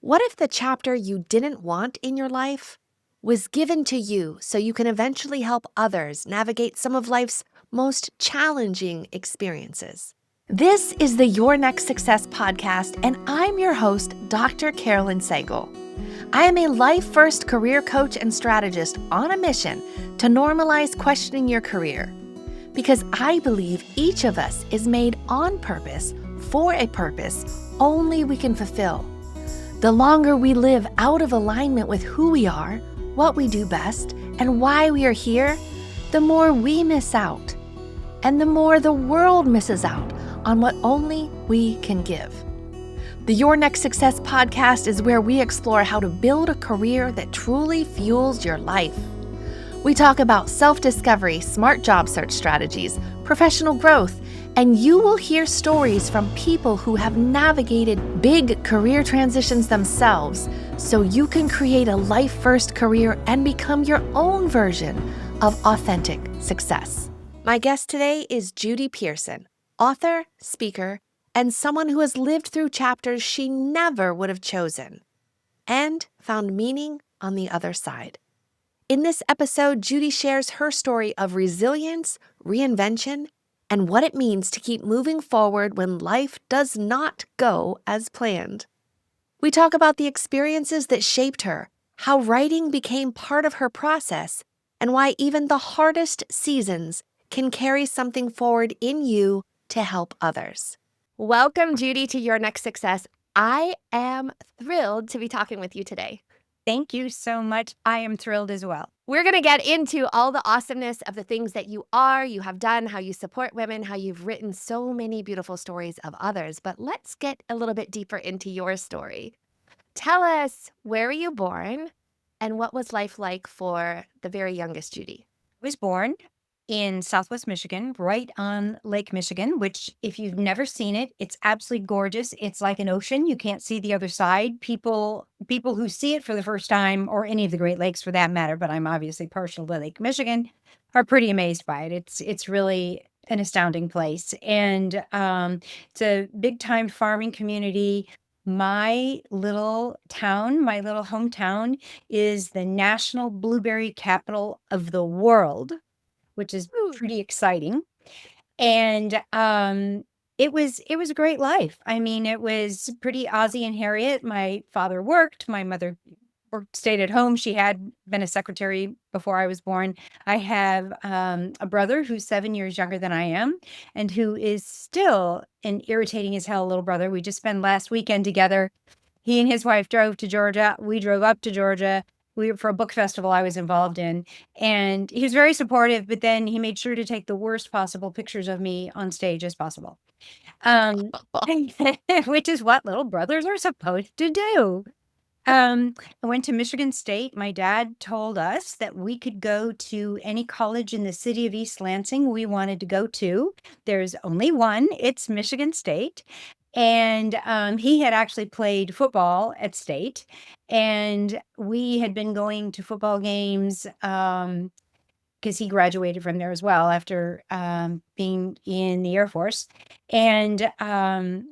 What if the chapter you didn't want in your life was given to you so you can eventually help others navigate some of life's most challenging experiences? This is the Your Next Success podcast, and I'm your host, Dr. Carolyn Sagal. I am a life-first career coach and strategist on a mission to normalize questioning your career, because I believe each of us is made on purpose for a purpose only we can fulfill. The longer we live out of alignment with who we are, what we do best, and why we are here, the more we miss out, and the more the world misses out on what only we can give. The Your Next Success podcast is where we explore how to build a career that truly fuels your life. We talk about self-discovery, smart job search strategies, professional growth, and you will hear stories from people who have navigated big career transitions themselves so you can create a life-first career and become your own version of authentic success. My guest today is Judy Pearson, author, speaker, and someone who has lived through chapters she never would have chosen and found meaning on the other side. In this episode, Judy shares her story of resilience, reinvention, and what it means to keep moving forward when life does not go as planned. We talk about the experiences that shaped her, how writing became part of her process, and why even the hardest seasons can carry something forward in you to help others. Welcome, Judy, to Your Next Success. I am thrilled to be talking with you today. Thank you so much. I am thrilled as well. We're going to get into all the awesomeness of the things that you have done, how you support women, how you've written so many beautiful stories of others. But let's get a little bit deeper into your story. Tell us, where were you born and what was life like for the very youngest Judy? I was born in Southwest Michigan, right on Lake Michigan, which if you've never seen it, it's absolutely gorgeous. It's like an ocean. You can't see the other side. People who see it for the first time, or any of the Great Lakes for that matter, but I'm obviously partial to Lake Michigan, are pretty amazed by it. It's really an astounding place. And it's a big time farming community. My little town, my little hometown, is the national blueberry capital of the world, which is pretty exciting. And it was a great life. I mean, it was pretty Ozzie and Harriet. My father worked, my mother stayed at home. She had been a secretary before I was born. I have a brother who's 7 years younger than I am, and who is still an irritating as hell little brother. We just spent last weekend together. He and his wife drove to Georgia. We drove up to Georgia. We were for a book festival I was involved in, and he was very supportive, but then he made sure to take the worst possible pictures of me on stage as possible. Which is what little brothers are supposed to do. I went to Michigan State. My dad told us that we could go to any college in the city of East Lansing we wanted to go to. There's only one. It's Michigan State. And he had actually played football at State. And we had been going to football games because he graduated from there as well after being in the Air Force. And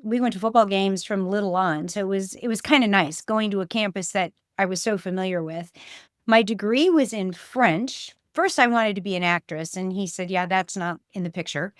we went to football games from little on. So it was kind of nice going to a campus that I was so familiar with. My degree was in French. First, I wanted to be an actress, and he said, yeah, that's not in the picture.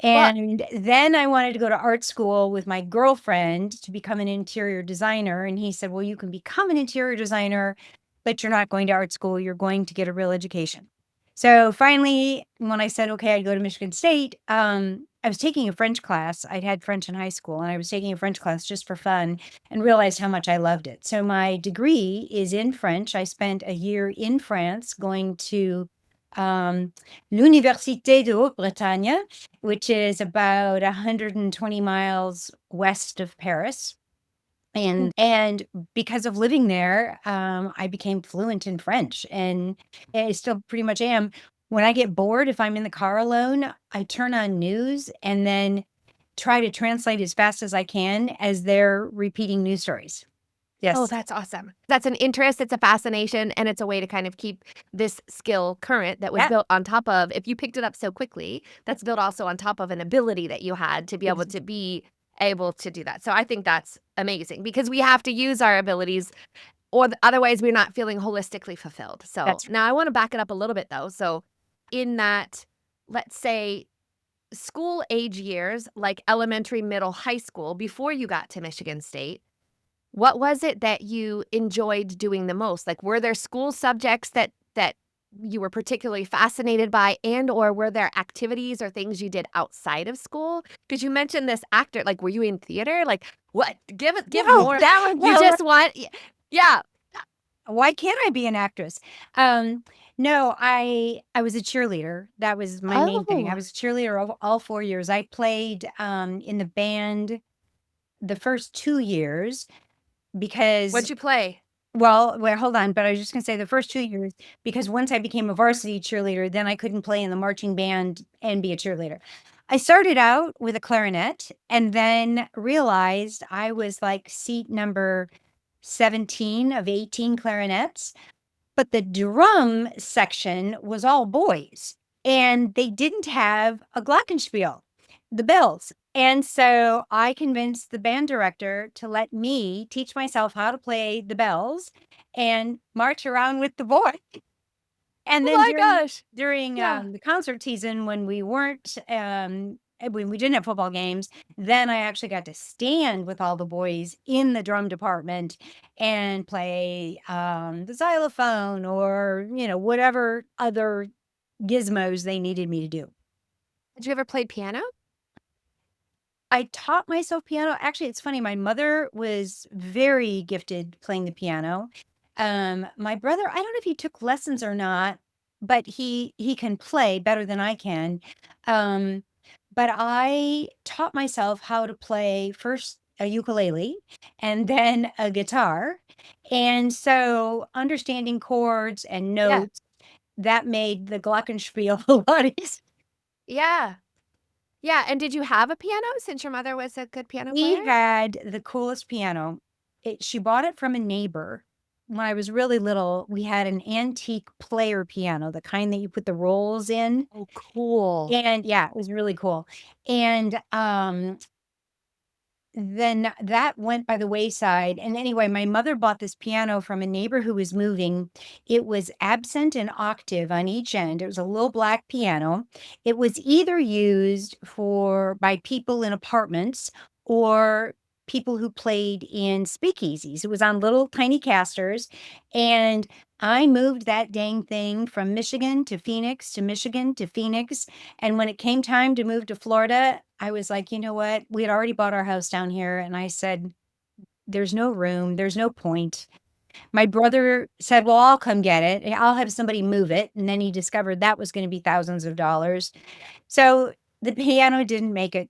And then I wanted to go to art school with my girlfriend to become an interior designer. And he said, well, you can become an interior designer, but you're not going to art school. You're going to get a real education. So finally, when I said, okay, I'd go to Michigan State, I was taking a French class. I'd had French in high school, and I was taking a French class just for fun and realized how much I loved it. So my degree is in French. I spent a year in France going to l'Université de Haute-Bretagne, which is about 120 miles west of Paris. And because of living there, I became fluent in French, and I still pretty much am. When I get bored, if I'm in the car alone, I turn on news and then try to translate as fast as I can as they're repeating news stories. Yes. Oh, that's awesome. That's an interest, it's a fascination, and it's a way to kind of keep this skill current that was built on top of, if you picked it up so quickly, that's built also on top of an ability that you had to be able to be able to do that. So I think that's amazing because we have to use our abilities or otherwise we're not feeling holistically fulfilled. So That's now I want to back it up a little bit though. So in that, let's say school age years, like elementary, middle, high school, before you got to Michigan State, what was it that you enjoyed doing the most? Like, were there school subjects that you were particularly fascinated by, and or were there activities or things you did outside of school? Because you mentioned this actor, like, were you in theater? Like, what? Give no, more. that was You just want, yeah. why can't I be an actress? Um, no, I was a cheerleader. That was my main thing. I Oh, was a cheerleader all 4 years. I played in the band the first 2 years what'd because you play? well, hold on, but I was just gonna say the first 2 years because once I became a varsity cheerleader, then I couldn't play in the marching band and be a cheerleader. I started out with a clarinet and then realized I was like seat number 17 of 18 clarinets. But the drum section was all boys, and they didn't have a glockenspiel, the bells. And so I convinced the band director to let me teach myself how to play the bells and march around with the boy. And Oh then my during gosh. during Yeah. the concert season when we weren't when we didn't have football games, then I actually got to stand with all the boys in the drum department and play the xylophone or whatever other gizmos they needed me to do. Did you ever play piano? I taught myself piano. Actually, it's funny. My mother was very gifted playing the piano. My brother, I don't know if he took lessons or not, but he can play better than I can. Um, but I taught myself how to play first a ukulele and then a guitar. And so understanding chords and Yeah. notes, that made the glockenspiel a lot easier. Yeah. Yeah. And did you have a piano since your mother was a good piano player? We had the coolest piano. She bought it from a neighbor. When I was really little, we had an antique player piano, the kind that you put the rolls in. Oh, cool. And yeah, it was really cool. And then that went by the wayside. And anyway, my mother bought this piano from a neighbor who was moving. It was absent and octave on each end. It was a little black piano. It was either used for by people in apartments or people who played in speakeasies. It was on little tiny casters. And I moved that dang thing from Michigan to Phoenix to Michigan to Phoenix. And when it came time to move to Florida, I was like, you know what? We had already bought our house down here. And I said, there's no room. There's no point. My brother said, well, I'll come get it. I'll have somebody move it. And then he discovered that was going to be thousands of dollars. So the piano didn't make it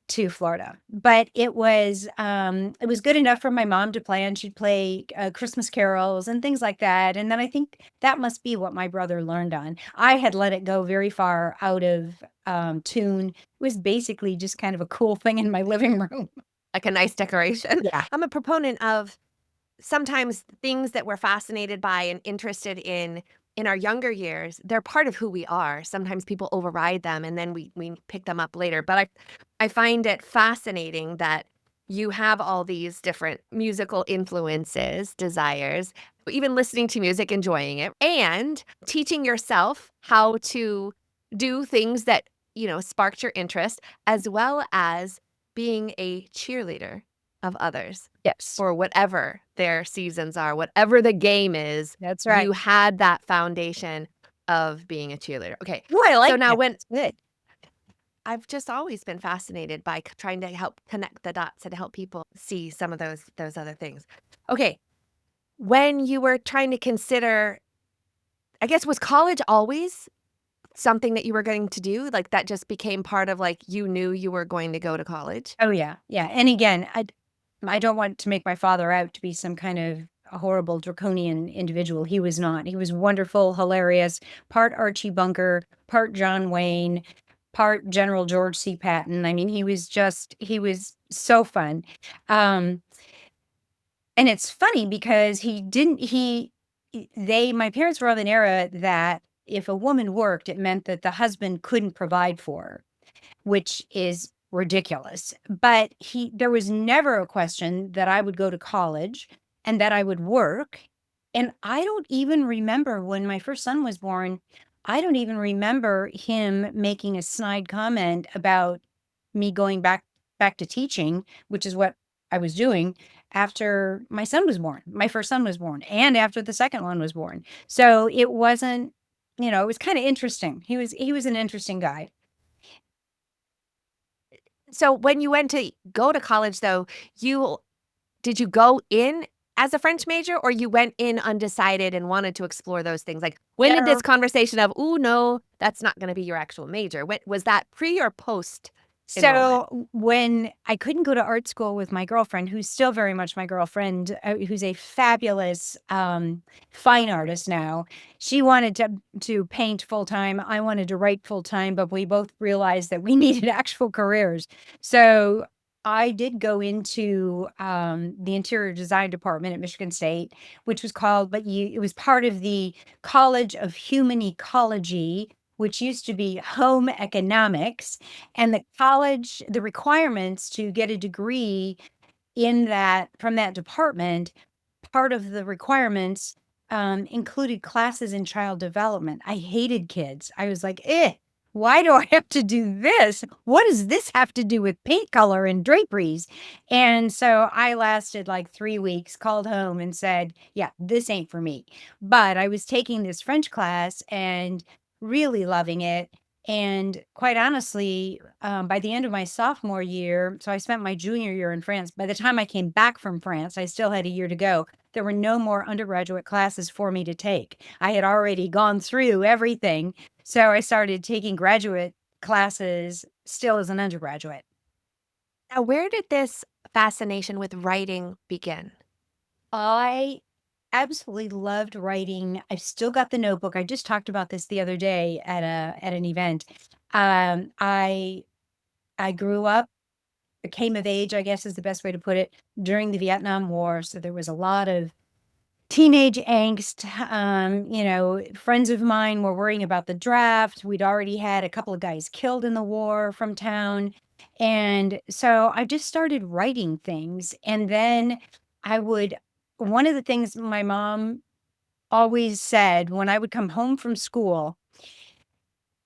to Florida, but it was good enough for my mom to play, and she'd play Christmas carols and things like that. And then I think that must be what my brother learned on. I had let it go very far out of tune. It was basically just kind of a cool thing in my living room. Like a nice decoration. Yeah. I'm a proponent of sometimes things that we're fascinated by and interested in our younger years, they're part of who we are. Sometimes people override them and then we pick them up later. But I find it fascinating that you have all these different musical influences, desires, even listening to music, enjoying it, and teaching yourself how to do things that, sparked your interest, as well as being a cheerleader of others Yes. for whatever their seasons are, whatever the game is, That's right. you had that foundation of being a cheerleader. Okay. Oh, I like So now that. when That's good. I've just always been fascinated by trying to help connect the dots and help people see some of those other things. Okay. When you were trying to consider, I guess, was college always something that you were going to do? Like that just became part of like you knew you were going to go to college? Oh yeah, yeah. And again, I don't want to make my father out to be some kind of a horrible draconian individual. He was not. He was wonderful, hilarious, part Archie Bunker, part John Wayne, part General George C. Patton. I mean, he was so fun. Um, and it's funny because he didn't he they my parents were of an era that if a woman worked, it meant that the husband couldn't provide for her, which is ridiculous. But there was never a question that I would go to college and that I would work. And I don't even remember when my first son was born, I don't even remember him making a snide comment about me going back to teaching, which is what I was doing after my son was born. My first son was born and after the second one was born. So it wasn't, it was kind of interesting. He was an interesting guy. So when you went to go to college though, you did you go in as a French major or you went in undecided and wanted to explore those things? Like when did this conversation of, "Ooh, no, that's not going to be your actual major." When was that pre or post enrollment? So when I couldn't go to art school with my girlfriend, who's still very much my girlfriend, who's a fabulous fine artist now, she wanted to paint full time. I wanted to write full time, but we both realized that we needed actual careers. So I did go into the interior design department at Michigan State, which was called, it was part of the College of Human Ecology, which used to be home economics. And the requirements to get a degree from that department, part of the requirements included classes in child development. I hated kids. I was like, why do I have to do this? What does this have to do with paint color and draperies? And so I lasted like 3 weeks, called home and said, yeah, this ain't for me. But I was taking this French class and really loving it. And quite honestly, by the end of my sophomore year, so I spent my junior year in France. By the time I came back from France, I still had a year to go. There were no more undergraduate classes for me to take. I had already gone through everything. So I started taking graduate classes still as an undergraduate. Now, where did this fascination with writing begin? I absolutely loved writing. I've still got the notebook. I just talked about this the other day at an event. Um, I I grew up, came of age, I guess is the best way to put it, during the Vietnam War. So there was a lot of teenage angst. Friends of mine were worrying about the draft. We'd already had a couple of guys killed in the war from town. And so I just started writing things. And then I would, one of the things my mom always said when I would come home from school,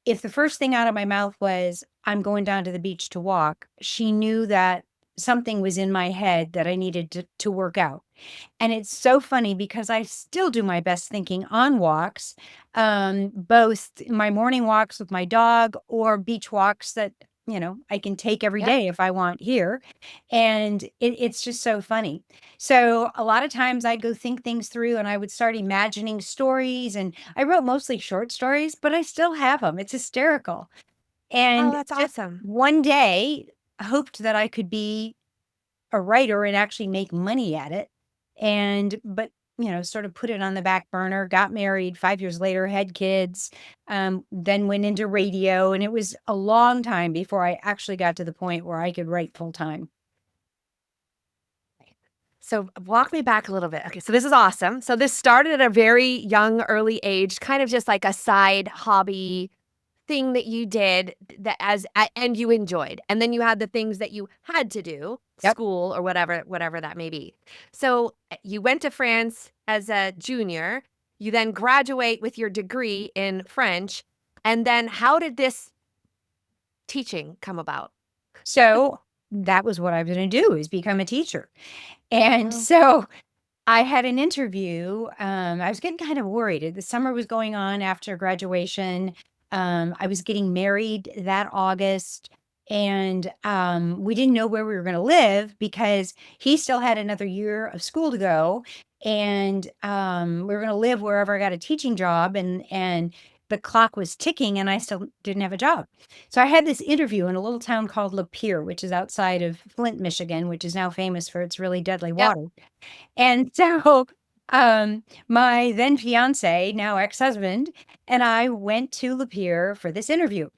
if the first thing out of my mouth was, I'm going down to the beach to walk, she knew that something was in my head that I needed to work out. And it's so funny because I still do my best thinking on walks, both my morning walks with my dog or beach walks that, I can take every Yep. day if I want here. And it's just so funny. So a lot of times I'd go think things through and I would start imagining stories. And I wrote mostly short stories, but I still have them. It's hysterical. Oh, And that's just awesome. one day, I hoped that I could be a writer and actually make money at it. But sort of put it on the back burner, got married 5 years later, had kids, then went into radio. And it was a long time before I actually got to the point where I could write full time. So walk me back a little bit. Okay, so this is awesome. So this started at a very young, early age, kind of just like a side hobby thing that you did that and you enjoyed. And then you had the things that you had to do, Yep. school or whatever that may be. So you went to France as a junior. You then graduate with your degree in French. And then how did this teaching come about? So that was what I was going to do, is become a teacher. And Oh, so I had an interview. I was getting kind of worried. The summer was going on after graduation. I was getting married that August, and we didn't know where we were going to live because he still had another year of school to go, and we were going to live wherever I got a teaching job, and the clock was ticking, and I still didn't have a job. So I had this interview in a little town called Lapeer, which is outside of Flint, Michigan, which is now famous for its really deadly yep. water. And so, my then fiance, now ex-husband, and I went to Lapeer for this interview.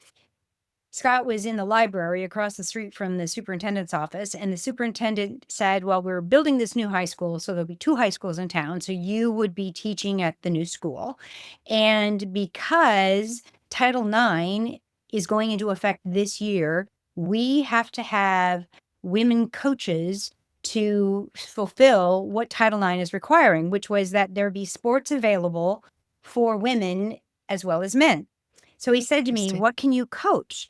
Scott was in the library across the street from the superintendent's office, and the superintendent said, well, we're building this new high school, so there'll be two high schools in town. So you would be teaching at the new school. And because Title IX is going into effect this year, we have to have women coaches to fulfill what Title IX is requiring, which was that there be sports available for women as well as men. So he said to me, Interesting. "What can you coach?"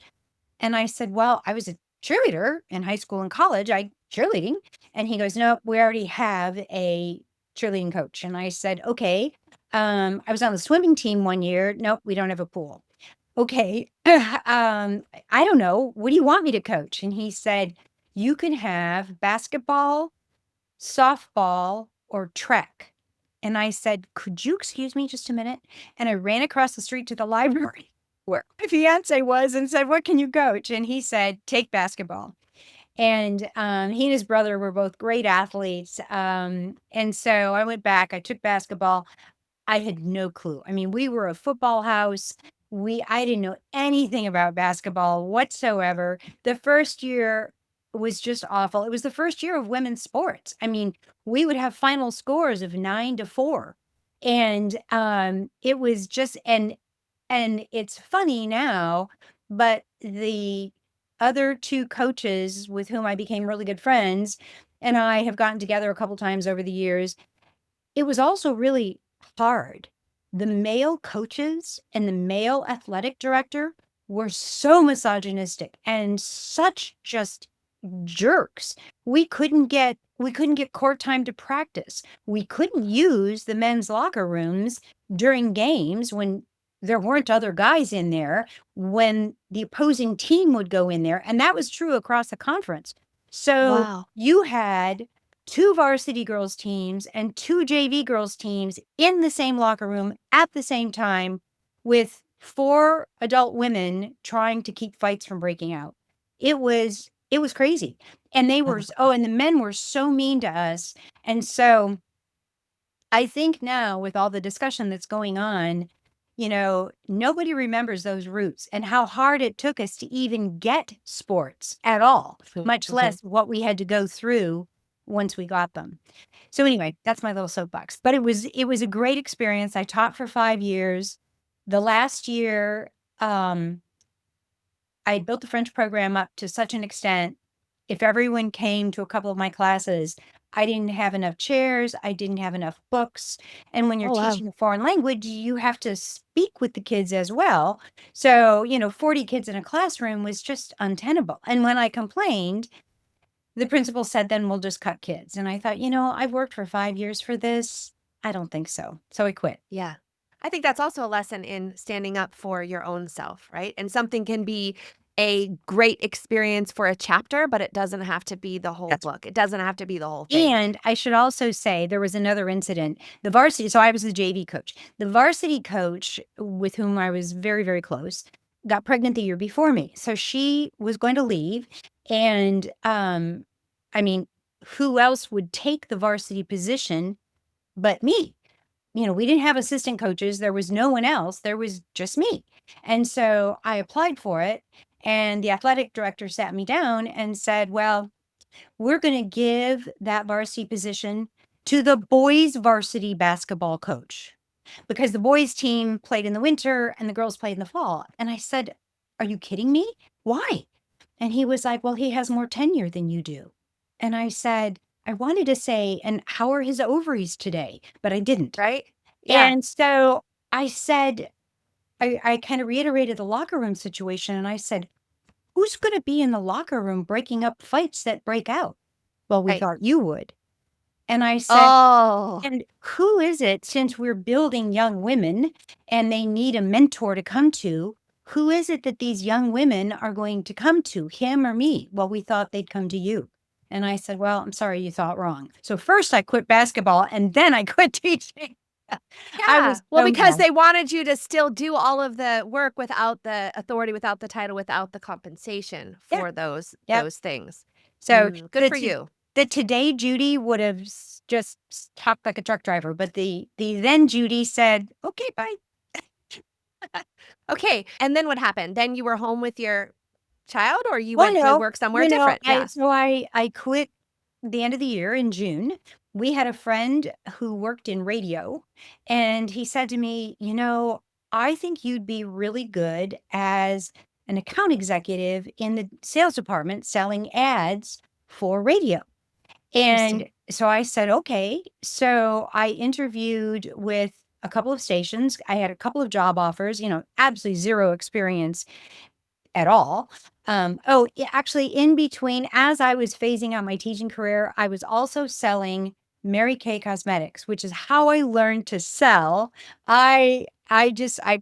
And I said, "Well, I was a cheerleader in high school and college. I cheerleading." And he goes, "No, we already have a cheerleading coach." And I said, "Okay." I was on the swimming team one year. Nope, we don't have a pool. Okay. I don't know. What do you want me to coach? And he said, "You can have basketball, softball, or track." And I said, "Could you excuse me just a minute?" And I ran across the street to the library where my fiance was and said, "What can you coach?" And he said, "Take basketball." And he and his brother were both great athletes. And so I went back, I took basketball. I had no clue. I mean, we were a football house. I didn't know anything about basketball whatsoever. The first year was just awful. It was the first year of women's sports. I mean, we would have final scores of 9-4. And it was just and it's funny now, but the other two coaches with whom I became really good friends and I have gotten together a couple times over the years. It was also really hard. The male coaches and the male athletic director were so misogynistic and such just jerks. We couldn't get court time to practice. We couldn't use the men's locker rooms during games when there weren't other guys in there, when the opposing team would go in there, and that was true across the conference. So Wow. you had two varsity girls teams and two JV girls teams in the same locker room at the same time with four adult women trying to keep fights from breaking out. It was crazy. And they were and the men were so mean to us. And so I think now with all the discussion that's going on, nobody remembers those roots and how hard it took us to even get sports at all, much Mhm. less what we had to go through once we got them. So anyway, that's my little soapbox. But it was a great experience. I taught for 5 years. The last year, I had built the French program up to such an extent, if everyone came to a couple of my classes, I didn't have enough chairs, I didn't have enough books. And when you're Oh, wow. teaching a foreign language, you have to speak with the kids as well. So, 40 kids in a classroom was just untenable. And when I complained, the principal said, "Then we'll just cut kids." And I thought, I've worked for 5 years for this. I don't think so. So I quit. Yeah. I think that's also a lesson in standing up for your own self, right? And something can be a great experience for a chapter, but it doesn't have to be the whole That's book. It doesn't have to be the whole thing. And I should also say there was another incident. The varsity, so I was the JV coach. The varsity coach with whom I was very, very close got pregnant the year before me. So she was going to leave. And I mean, who else would take the varsity position but me? We didn't have assistant coaches. There was no one else. There was just me. And so I applied for it. And the athletic director sat me down and said, "Well, we're going to give that varsity position to the boys varsity basketball coach because the boys team played in the winter and the girls played in the fall." And I said, "Are you kidding me? Why?" And he was like, "Well, he has more tenure than you do." And I said, I wanted to say, "And how are his ovaries today?" But I didn't. Right? Yeah. And so I said, I kind of reiterated the locker room situation. And I said, "Who's going to be in the locker room breaking up fights that break out?" "Well, we Right. thought you would." And I said, Oh, "And who is it, since we're building young women and they need a mentor to come to, who is it that these young women are going to come to, him or me?" "Well, we thought they'd come to you." And I said, "Well, I'm sorry, you thought wrong." So first I quit basketball and then I quit teaching. I yeah. was Well, so because mad. they wanted you to still do all of the work without the authority, without the title, without the compensation Yeah. for those Yep. things. So Good the for you. the today Judy would have just talked like a truck driver, but the then Judy said, "Okay, bye." Okay. And then what happened? Then you were home with your child or you Well, went to no, work somewhere different? I Yeah. so I quit the end of the year in June. We had a friend who worked in radio, and he said to me, "I think you'd be really good as an account executive in the sales department selling ads for radio. And Interesting. so I said, okay. So I interviewed with a couple of stations. I had a couple of job offers, absolutely zero experience at all. Actually, in between, as I was phasing out my teaching career, I was also selling Mary Kay Cosmetics, which is how I learned to sell. I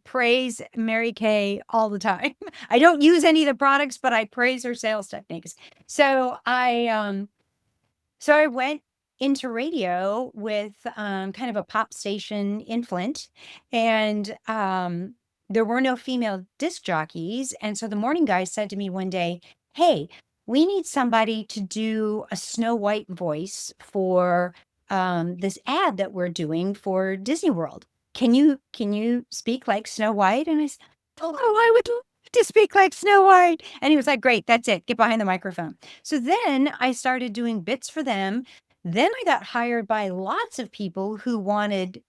praise Mary Kay all the time. I don't use any of the products, but I praise her sales techniques. So I went into radio with kind of a pop station in Flint, and there were no female disc jockeys. And so the morning guy said to me one day, "Hey, we need somebody to do a Snow White voice for this ad that we're doing for Disney World. Can you speak like Snow White?" And I said, "Oh, I would love to speak like Snow White." And he was like, "Great, that's it. Get behind the microphone." So then I started doing bits for them. Then I got hired by lots of people who wanted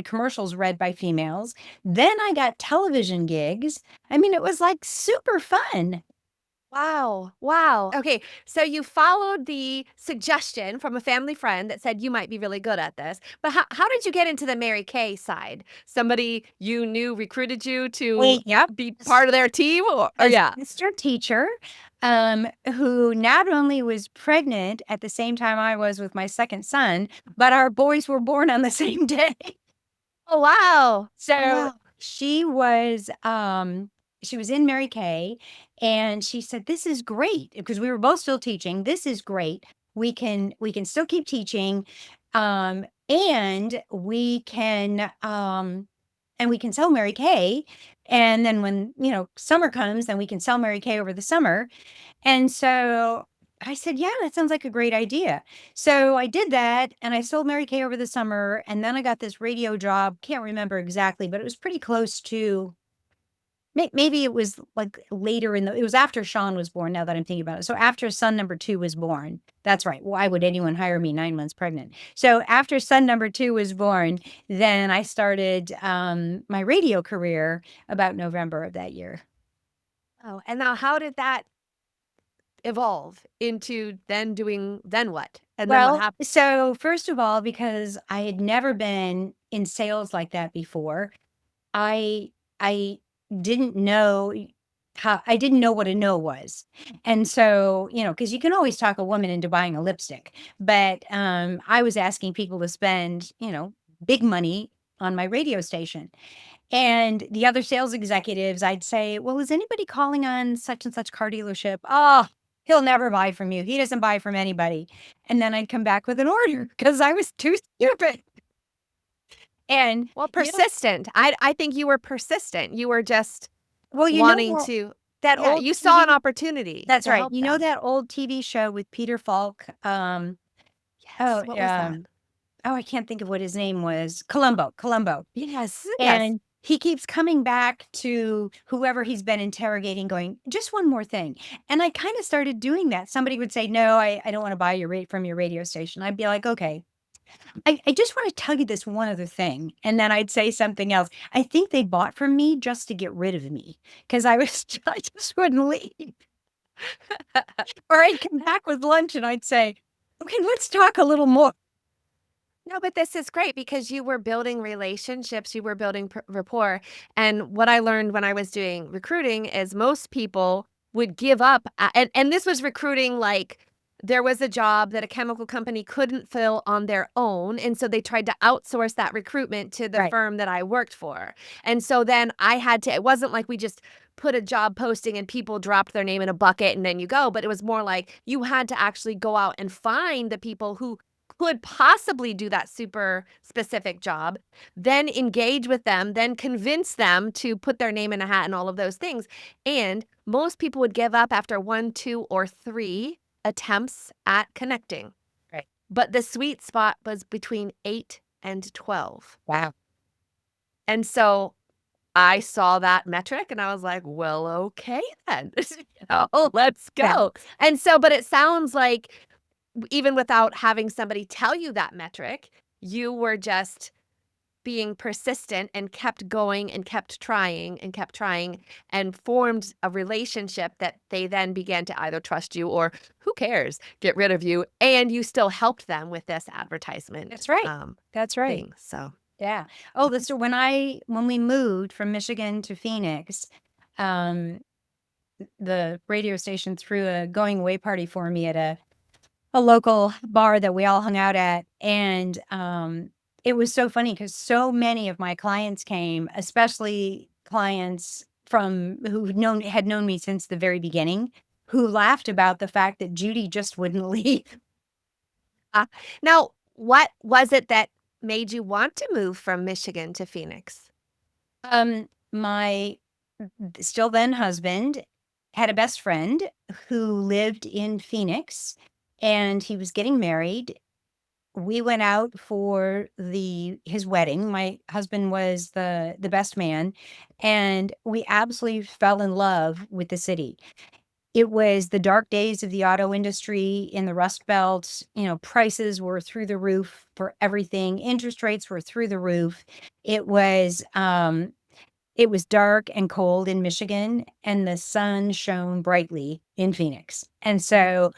commercials read by females. Then I got television gigs. I mean, it was like super fun. Wow. Wow. Okay. So you followed the suggestion from a family friend that said you might be really good at this. But how did you get into the Mary Kay side? Somebody you knew recruited you to Yep. be part of their team? Or A yeah. sister teacher who not only was pregnant at the same time I was with my second son, but our boys were born on the same day. Oh, wow. Oh, So wow. she was in Mary Kay, and she said, "This is great," because we were both still teaching. "This is great. We can still keep teaching, and we can sell Mary Kay. And then when summer comes, then we can sell Mary Kay over the summer." And so I said, "Yeah, that sounds like a great idea." So I did that, and I sold Mary Kay over the summer, and then I got this radio job. Can't remember exactly, but it was pretty close to maybe it was like later it was after Sean was born, now that I'm thinking about it. So after son number 2 was born. That's right. Why would anyone hire me 9 months pregnant? So after son number 2 was born, then I started my radio career about November of that year. Oh, and now how did that evolve into then what? And then what Well, happened? so first of all, because I had never been in sales like that before, I I didn't know I didn't know what a no was. And so, because you can always talk a woman into buying a lipstick, but I was asking people to spend, big money on my radio station. And the other sales executives, I'd say, "Well, is anybody calling on such and such car dealership?" "Oh, he'll never buy from you. He doesn't buy from anybody." And then I'd come back with an order because I was too stupid. And, Well, you know, persistent. I think you were persistent. You were just well, wanting well, to that yeah, old you saw an TV opportunity that's to right. help You know them. that old TV show with Peter Falk? Yes, Oh, what was that? I can't think of what his name was. Columbo. Yes, yes. And he keeps coming back to whoever he's been interrogating, going, "Just one more thing." And I kind of started doing that. Somebody would say, "No, I don't want to buy your rate from your radio station." I'd be like, "Okay, I just want to tell you this one other thing." And then I'd say something else. I think they bought from me just to get rid of me because I just wouldn't leave. Or I'd come back with lunch and I'd say, "Okay, let's talk a little more." No, but this is great because you were building relationships, you were building rapport. And what I learned when I was doing recruiting is most people would give up. And this was recruiting like there was a job that a chemical company couldn't fill on their own. And so they tried to outsource that recruitment to the Right. firm that I worked for. And so then I had to, it wasn't like we just put a job posting and people dropped their name in a bucket and then you go, but it was more like you had to actually go out and find the people who could possibly do that super specific job, then engage with them, then convince them to put their name in a hat and all of those things. And most people would give up after 1, 2, or 3 attempts at connecting. Right. But the sweet spot was between 8 and 12. Wow. And so I saw that metric and I was like, well, okay then, let's Yeah. go. And so, but it sounds like even without having somebody tell you that metric, you were just being persistent and kept going and kept trying and formed a relationship that they then began to either trust you or who cares, get rid of you. And you still helped them with this advertisement That's right. That's right. thing. So, Yeah. Oh, this when we moved from Michigan to Phoenix, um, the radio station threw a going away party for me at a local bar that we all hung out at. And it was so funny because so many of my clients came, especially clients from who had known me since the very beginning, who laughed about the fact that Judy just wouldn't leave. uh, now, what was it that made you want to move from Michigan to Phoenix? My still then husband had a best friend who lived in Phoenix, and he was getting married. We went out for his wedding. My husband was the best man, and we absolutely fell in love with the city. It was the dark days of the auto industry in the Rust Belt. Prices were through the roof for everything. Interest rates were through the roof. It was it was dark and cold in Michigan, and the sun shone brightly in Phoenix. And so,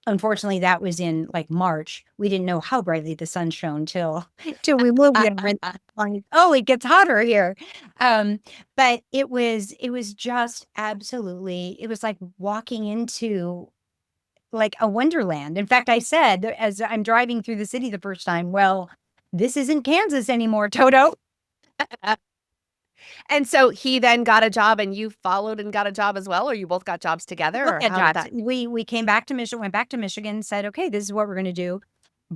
unfortunately, that was in like March. We didn't know how brightly the sun shone till we moved there. And like, oh, it gets hotter here. But it was just absolutely. It was like walking into like a wonderland. In fact, I said as I'm driving through the city the first time, well, this isn't Kansas anymore, Toto. And so he then got a job and you followed and got a job as well, or you both got jobs together, Both or had how did jobs. that? We came back to Michigan, went back to Michigan, said, okay, this is what we're going to do.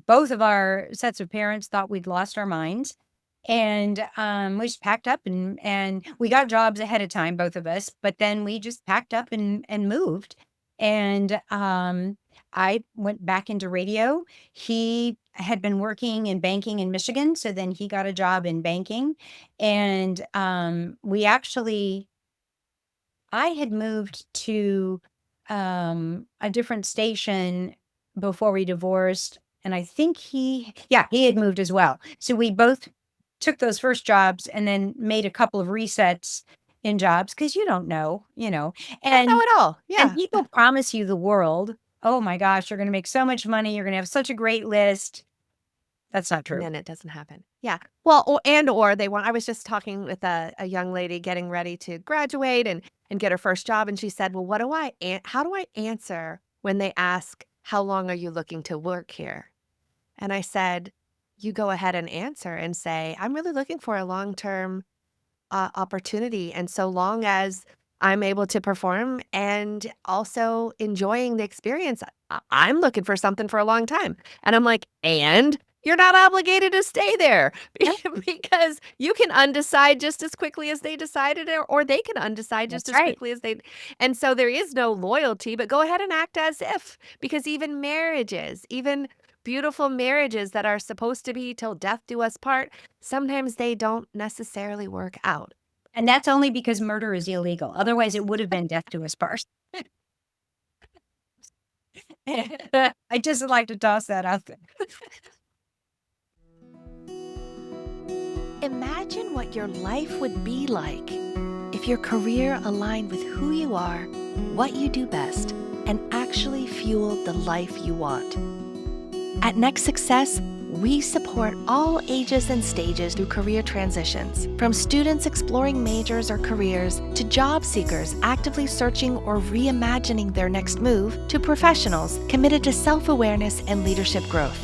Both of our sets of parents thought we'd lost our minds. And we just packed up and we got jobs ahead of time, both of us, but then we just packed up and moved. And I went back into radio. He had been working in banking in Michigan, so then he got a job in banking. And we actually I had moved to a different station before we divorced. And I think he had moved as well. So we both took those first jobs and then made a couple of resets in jobs because you don't know. I don't know And at all. and Yeah. people promise you the world. Oh my gosh, you're going to make so much money. You're going to have such a great list. That's not And true. then it doesn't happen. Yeah. Well, or they want, I was just talking with a young lady getting ready to graduate and get her first job. And she said, well, how do I answer when they ask, how long are you looking to work here? And I said, you go ahead and answer and say, I'm really looking for a long-term opportunity. And so long as I'm able to perform and also enjoying the experience, I'm looking for something for a long time. And I'm like, and you're not obligated to stay there Yeah, because you can undecide just as quickly as they decided, or they can undecide just that's as right. quickly as they. And so there is no loyalty, but go ahead and act as if, because even marriages, even beautiful marriages that are supposed to be till death do us part, sometimes they don't necessarily work out. And that's only because murder is illegal. Otherwise, it would have been death to us part. I just like to toss that out there. Imagine what your life would be like if your career aligned with who you are, what you do best, and actually fueled the life you want. At Next Success, we support all ages and stages through career transitions, from students exploring majors or careers to job seekers actively searching or reimagining their next move to professionals committed to self-awareness and leadership growth.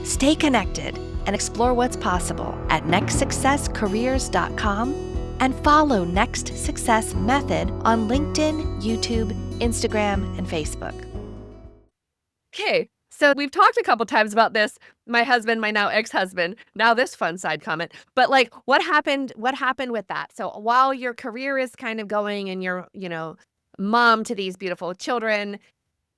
Stay connected and explore what's possible at nextsuccesscareers.com and follow Next Success Method on LinkedIn, YouTube, Instagram, and Facebook. Okay, so we've talked a couple times about this. My husband, my now ex-husband, now this fun side comment. But like what happened with that? So while your career is kind of going and you're, mom to these beautiful children,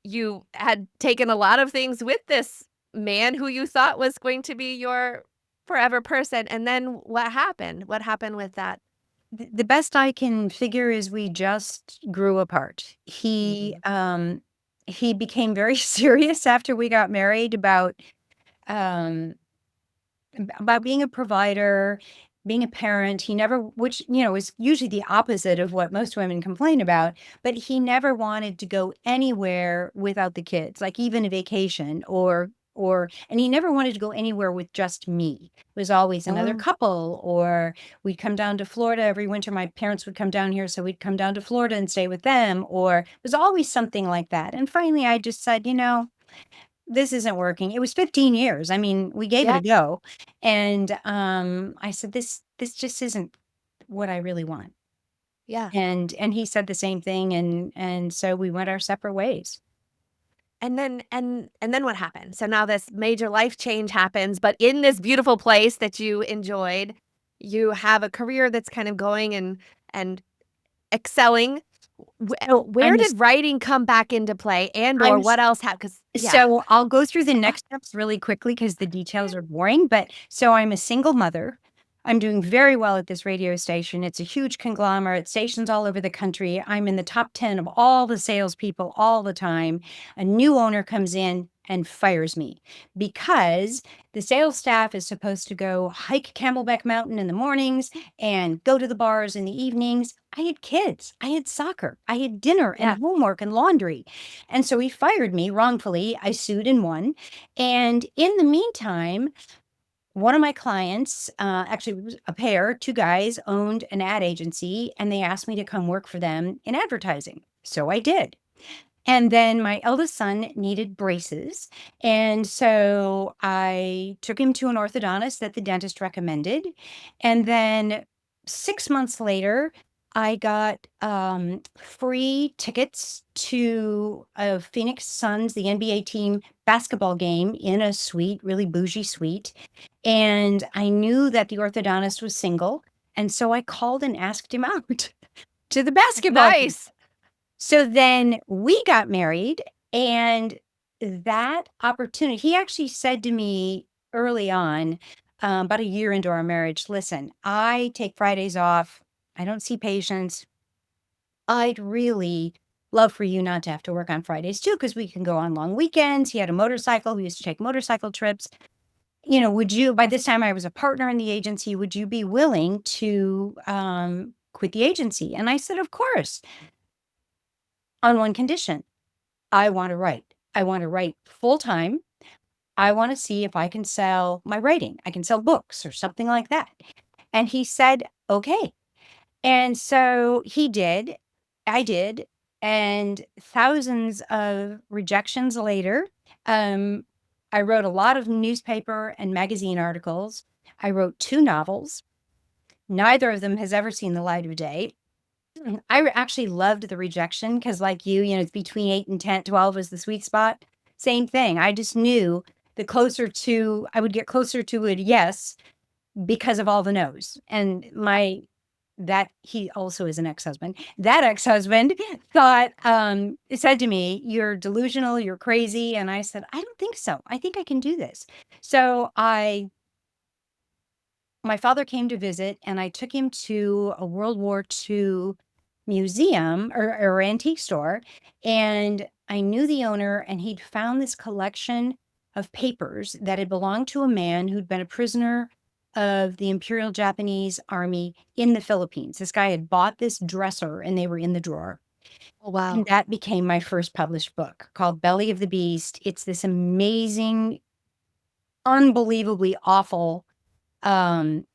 you had taken a lot of things with this man who you thought was going to be your forever person. And then what happened? What happened with that? The best I can figure is we just grew apart. He became very serious after we got married about um about being a provider, being a parent. He never, which, is usually the opposite of what most women complain about, but he never wanted to go anywhere without the kids, like even a vacation and he never wanted to go anywhere with just me. It was always another Oh, couple, or we'd come down to Florida every winter. My parents would come down here, so we'd come down to Florida and stay with them, or it was always something like that. And finally, I just said, this isn't working. It was 15 years. I mean, we gave it yeah, a go. And I said, this just isn't what I really want. yeah. And he said the same thing. And so we went our separate ways. And then what happened? So now this major life change happens, but in this beautiful place that you enjoyed, you have a career that's kind of going and excelling. So Where did writing come back into play and or I'm what else happened? Because yeah. So I'll go through the next steps really quickly because the details are boring. But so I'm a single mother. I'm doing very well at this radio station. It's a huge conglomerate, stations all over the country. I'm in the top 10 of all the salespeople all the time. A new owner comes in and fires me because the sales staff is supposed to go hike Camelback Mountain in the mornings and go to the bars in the evenings. I had kids, I had soccer, I had dinner and Yeah. homework and laundry. And so he fired me wrongfully. I sued and won. And in the meantime, one of my clients, actually, it was a pair, two guys, owned an ad agency, and they asked me to come work for them in advertising. So I did. And then my eldest son needed braces. And so I took him to an orthodontist that the dentist recommended. And then 6 months later, I got free tickets to a Phoenix Suns, the NBA team basketball game in a suite, really bougie suite. And I knew that the orthodontist was single. And so I called and asked him out to the basketball game. Nice. So then we got married, and that opportunity, he actually said to me early on, about a year into our marriage, listen, I take Fridays off. I don't see patients. I'd really love for you not to have to work on Fridays too, because we can go on long weekends. He had a motorcycle. We used to take motorcycle trips. Would you, by this time I was a partner in the agency, would you be willing to quit the agency? And I said, of course, on one condition. I want to write. I want to write full time. I want to see if I can sell my writing. I can sell books or something like that. And he said, okay. And so he did. I did. And thousands of rejections later, um, I wrote a lot of newspaper and magazine articles. I wrote 2 novels. Neither of them has ever seen the light of day. I actually loved the rejection because, like it's between 8 and 10, 12 is the sweet spot. Same thing. I just knew I would get closer to a yes because of all the no's. And that he also is an ex-husband. That ex-husband said to me, "You're delusional, you're crazy." And I said, "I don't think so. I think I can do this." So my father came to visit, and I took him to a World War II museum or antique store. And I knew the owner, and he'd found this collection of papers that had belonged to a man who'd been a prisoner of the Imperial Japanese Army in the Philippines. This guy had bought this dresser, and they were in the drawer. Oh, And wow. that became my first published book called Belly of the Beast. It's this amazing, unbelievably awful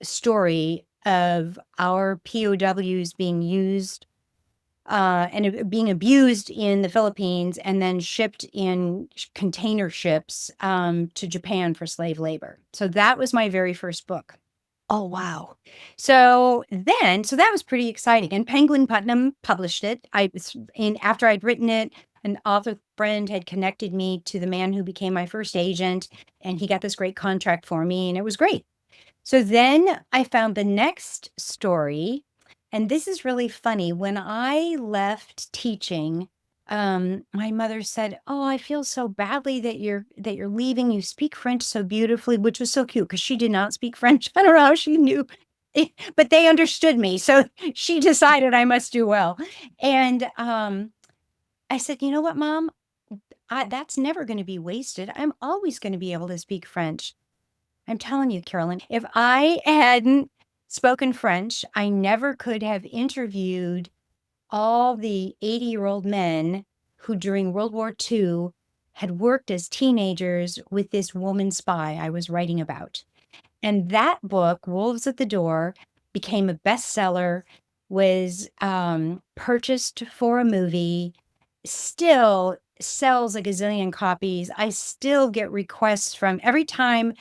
story of our POWs being used being abused in the Philippines and then shipped in container ships to Japan for slave labor. So that was my very first book. Oh, wow. So that was pretty exciting. And Penguin Putnam published it. After I'd written it, an author friend had connected me to the man who became my first agent, and he got this great contract for me, and it was great. So then I found the next story, and this is really funny. When I left teaching, my mother said, "Oh, I feel so badly that you're leaving. You speak French so beautifully," which was so cute because she did not speak French. I don't know how she knew, but they understood me. So she decided I must do well. And I said, "You know what, Mom? That's never going to be wasted. I'm always going to be able to speak French." I'm telling you, Carolyn, if I hadn't spoken French, I never could have interviewed all the 80-year-old men who during World War II had worked as teenagers with this woman spy I was writing about. And that book, Wolves at the Door, became a bestseller, was purchased for a movie, still sells a gazillion copies. I still get requests from every time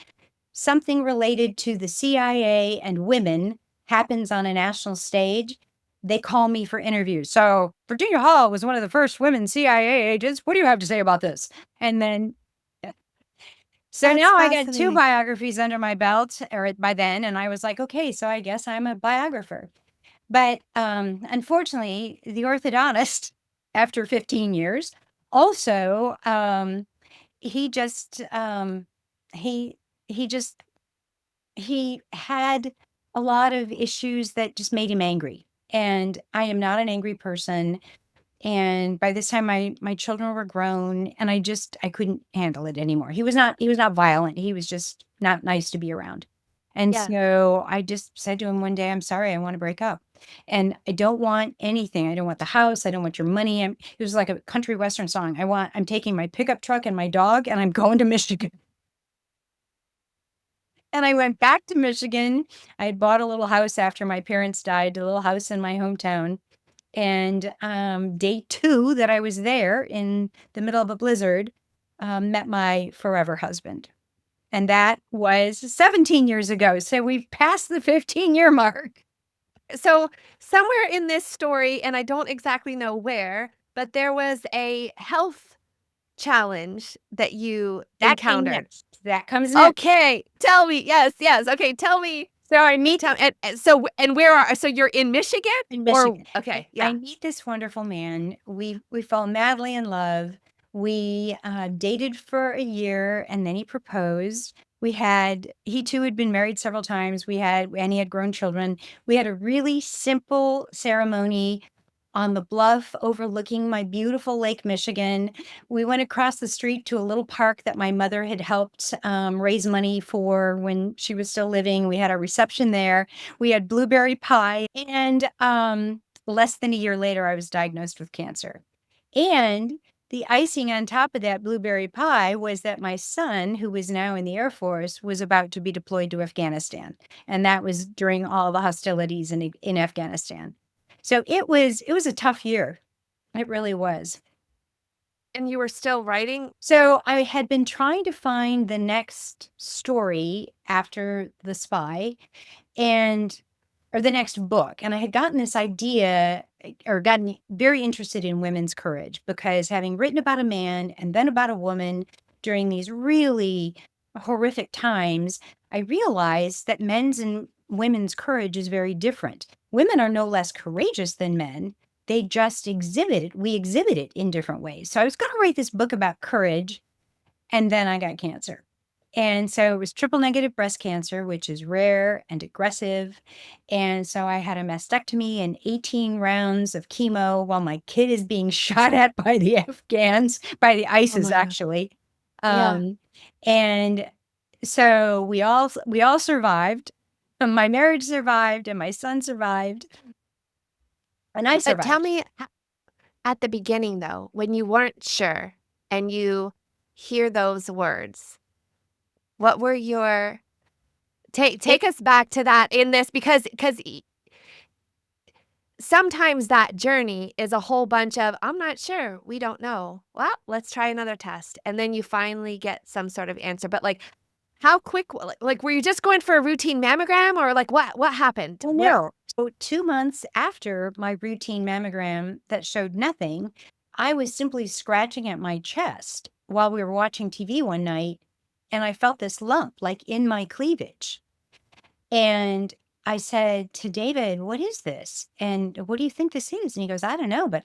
something related to the CIA and women happens on a national stage, they call me for interviews. So Virginia Hall was one of the first women CIA agents. What do you have to say about this? And then, so That's now I got two fascinating. biographies under my belt, or by then, and I was like, okay, so I guess I'm a biographer. But unfortunately, the orthodontist, after 15 years, also he just he he just he had a lot of issues that just made him angry. And I am not an angry person. And by this time my children were grown and I couldn't handle it anymore. He was not violent. He was just not nice to be around. And Yeah. so I just said to him one day, I'm sorry, I want to break up. And I don't want anything. I don't want the house. I don't want your money. It was like a country western song. I'm taking my pickup truck and my dog and I'm going to Michigan. And I went back to Michigan. I had bought a little house after my parents died, a little house in my hometown. And day 2 that I was there in the middle of a blizzard, met my forever husband. And that was 17 years ago. So we've passed the 15-year mark. So, somewhere in this story, and I don't exactly know where, but there was a health challenge that you That came encountered. next. That comes next. Okay, tell me. Yes, yes. Okay, tell me. So I meet And where are so you're in Michigan? in Or Michigan. okay, I yeah. meet this wonderful man. We fell madly in love. We dated for a year, and then he proposed. He too had been married several times. And he had grown children. We had a really simple ceremony on the bluff overlooking my beautiful Lake Michigan. We went across the street to a little park that my mother had helped raise money for when she was still living. We had a reception there. We had blueberry pie. And less than a year later, I was diagnosed with cancer. And the icing on top of that blueberry pie was that my son, who was now in the Air Force, was about to be deployed to Afghanistan. And that was during all the hostilities in Afghanistan. So it was a tough year. It really was. And you were still writing? So I had been trying to find the next story after The Spy and or the next book. And I had gotten this idea or gotten very interested in women's courage because having written about a man and then about a woman during these really horrific times, I realized that men's and women's courage is very different. Women are no less courageous than men. They just we exhibit it in different ways. So I was going to write this book about courage, and then I got cancer. And so it was triple negative breast cancer, which is rare and aggressive. And so I had a mastectomy and 18 rounds of chemo while my kid is being shot at by the Afghans, by the Oh ISIS, my God. actually. Yeah. And so we all survived. My marriage survived and my son survived and I But tell survived. me at the beginning though, when you weren't sure and you hear those words, what were your It take us back to that in this because sometimes that journey is a whole bunch of I'm not sure, we don't know. Well, let's try another test. And then you finally get some sort of answer. But like how quick like were you just going for a routine mammogram or like what happened? Well, Where no. So 2 months after my routine mammogram that showed nothing, I was simply scratching at my chest while we were watching TV one night, and I felt this lump, like, in my cleavage. And I said to David, "What is this? And what do you think this is?" And he goes, "I don't know, but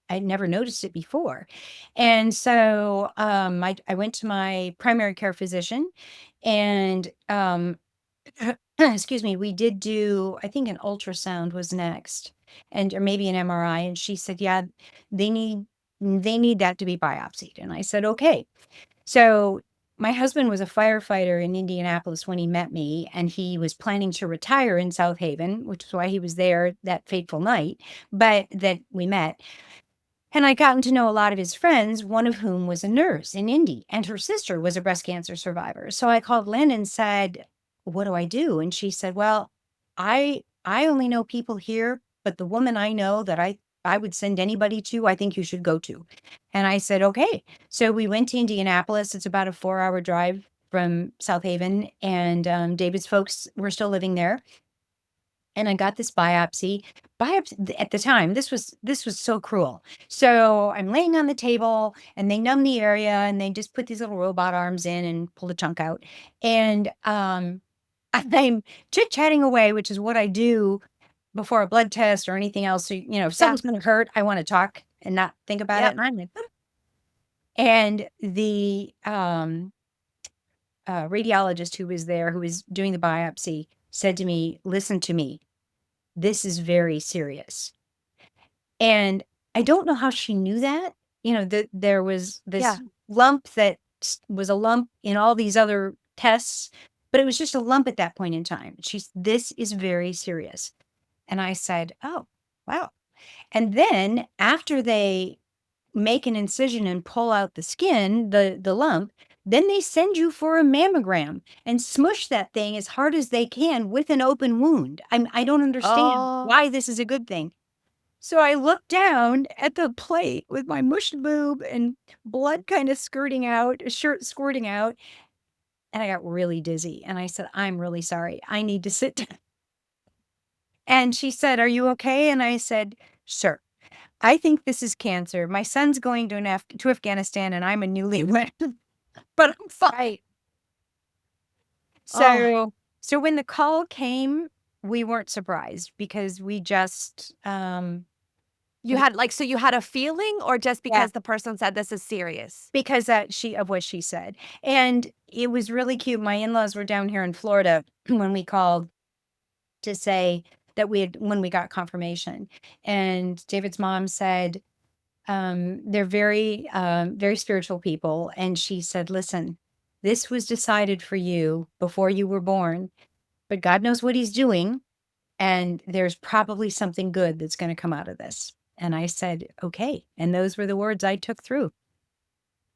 I'd never noticed it before." And so, I went to my primary care physician and, excuse me, we did do, I think an ultrasound was next or maybe an MRI. And she said, yeah, they need, they need that to be biopsied. And I said, okay. So my husband was a firefighter in Indianapolis when he met me, and he was planning to retire in South Haven, which is why he was there that fateful night, but that we met. And I gotten to know a lot of his friends, one of whom was a nurse in Indy, and her sister was a breast cancer survivor. So I called Lynn and said, "What do I do?" And she said, "Well, I only know people here, but the woman I know that I would send anybody to, I think you should go to." And I said, "Okay." So we went to Indianapolis. It's about a 4-hour drive from South Haven, and David's folks were still living there. And I got this biopsy. At the time, this was so cruel. So I'm laying on the table and they numb the area and they just put these little robot arms in and pull the chunk out. And I'm chit-chatting away, which is what I do before a blood test or anything else. So, if Yeah. something's gonna hurt, I want to talk and not think about it. Yep. And I'm like, and the radiologist who was there, who was doing the biopsy, said to me, "Listen to me. This is very serious." And I don't know how she knew that, that there was Yeah. this lump that was a lump in all these other tests, but it was just a lump at that point in time. This is very serious. And I said, "Oh, wow." And then after they make an incision and pull out the skin, the lump, then they send you for a mammogram and smush that thing as hard as they can with an open wound. I don't understand Oh, why this is a good thing. So I looked down at the plate with my mushed boob and blood kind of skirting out, a shirt squirting out, and I got really dizzy. And I said, "I'm really sorry. I need to sit down." And she said, "Are you okay?" And I said, "Sure. I think this is cancer. My son's going to Afghanistan and I'm a newlywed, but I'm fine." right. Oh, So when the call came, we weren't surprised because we just you had so you had a feeling, or just yeah, because the person said this is serious? because of what she said. And it was really cute. My in-laws were down here in Florida when we called to say that when we got confirmation. And David's mom said, they're very spiritual people. And she said, "Listen, this was decided for you before you were born, but God knows what he's doing. And there's probably something good that's going to come out of this." And I said, "Okay." And those were the words I took through.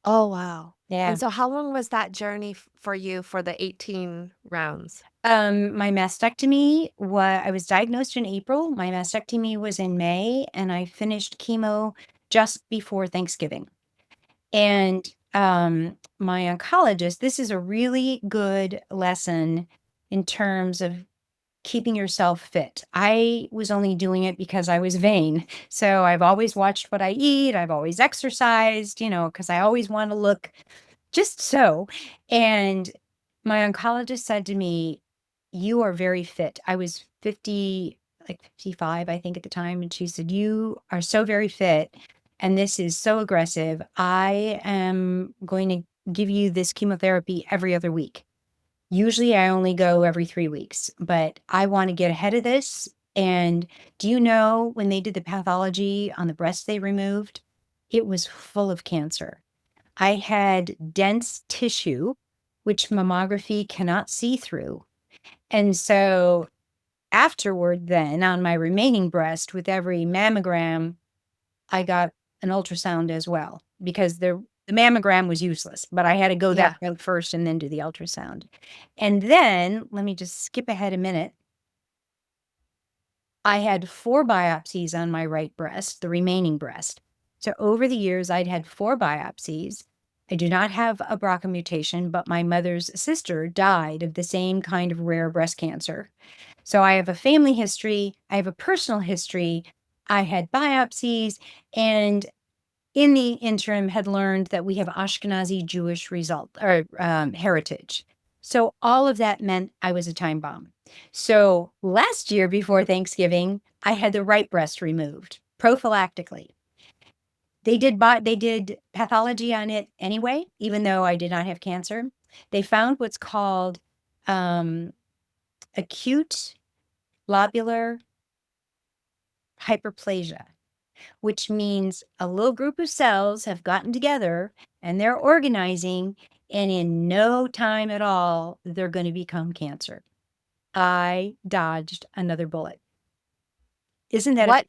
Oh, wow. Yeah. And so how long was that journey for you for the 18 rounds? My mastectomy I was diagnosed in April. My mastectomy was in May, and I finished chemo just before Thanksgiving. And my oncologist, this is a really good lesson in terms of keeping yourself fit. I was only doing it because I was vain. So I've always watched what I eat. I've always exercised, because I always want to look just so. And my oncologist said to me, "You are very fit." I was 50, like 55, I think at the time. And she said, "You are so very fit. And this is so aggressive. I am going to give you this chemotherapy every other week. Usually I only go every 3 weeks, but I want to get ahead of this." And do you know when they did the pathology on the breast they removed? It was full of cancer. I had dense tissue, which mammography cannot see through. And so afterward, then on my remaining breast, with every mammogram, I got an ultrasound as well because the mammogram was useless, but I had to go that Yeah. route first and then do the ultrasound. And then let me just skip ahead a minute. I had 4 biopsies on my right breast, the remaining breast. So over the years, I'd had 4 biopsies. I do not have a BRCA mutation, but my mother's sister died of the same kind of rare breast cancer. So I have a family history, I have a personal history, I had biopsies, and in the interim had learned that we have Ashkenazi Jewish heritage. So all of that meant I was a time bomb. So last year before Thanksgiving, I had the right breast removed prophylactically. They did pathology on it anyway, even though I did not have cancer. They found what's called um, acute lobular hyperplasia, which means a little group of cells have gotten together and they're organizing and in no time at all, they're going to become cancer. I dodged another bullet. Isn't that What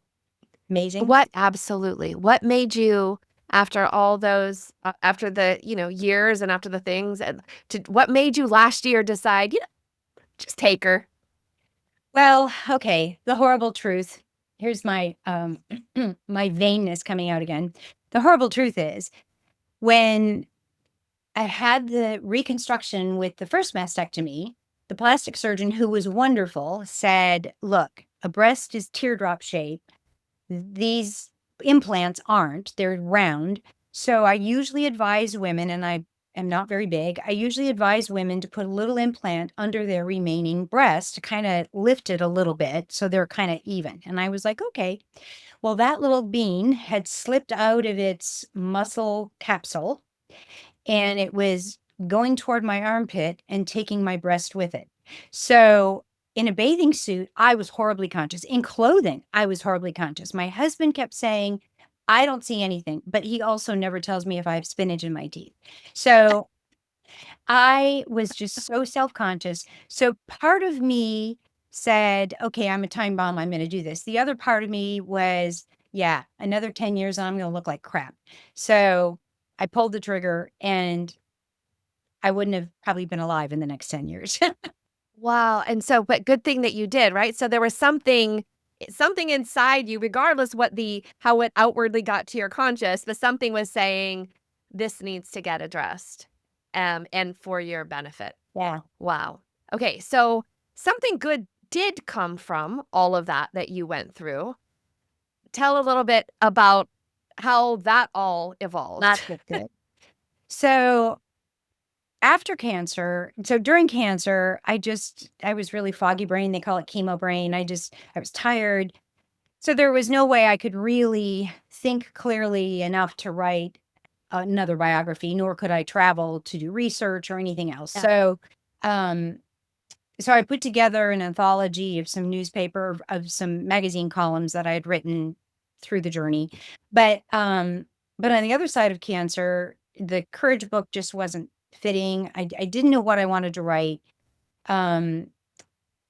amazing? what absolutely. What made you after all those after the, years and after the things and what made you last year decide, just take her? Well, okay, the horrible truth. Here's my my vainness coming out again. The horrible truth is when I had the reconstruction with the first mastectomy, the plastic surgeon, who was wonderful, said, "Look, a breast is teardrop shaped. These implants aren't, they're round. So I usually advise women, and I am not very big, I usually advise women to put a little implant under their remaining breast to kind of lift it a little bit so they're kind of even." And I was like, okay. Well, that little bean had slipped out of its muscle capsule and it was going toward my armpit and taking my breast with it. So in a bathing suit, I was horribly conscious. In clothing, I was horribly conscious. My husband kept saying, I don't see anything, but he also never tells me if I have spinach in my teeth. So I was just so self conscious. So part of me said, okay, I'm a time bomb. I'm going to do this. The other part of me was, yeah, another 10 years, I'm going to look like crap. So I pulled the trigger and I wouldn't have probably been alive in the next 10 years. Wow, and so but good thing that you did, right? So there was something inside you, regardless what the how it outwardly got to your conscious, but something was saying, "This needs to get addressed, and for your benefit." Yeah. Wow. Okay, so something good did come from all of that you went through. Tell a little bit about how that all evolved. Lots of good. So after cancer, so during cancer, I was really foggy brain. They call it chemo brain. I was tired. So there was no way I could really think clearly enough to write another biography, nor could I travel to do research or anything else. Yeah. Um, so I put together an anthology of some newspaper, of some magazine columns that I had written through the journey. But on the other side of cancer, the courage book just wasn't fitting. I didn't know what I wanted to write. Um,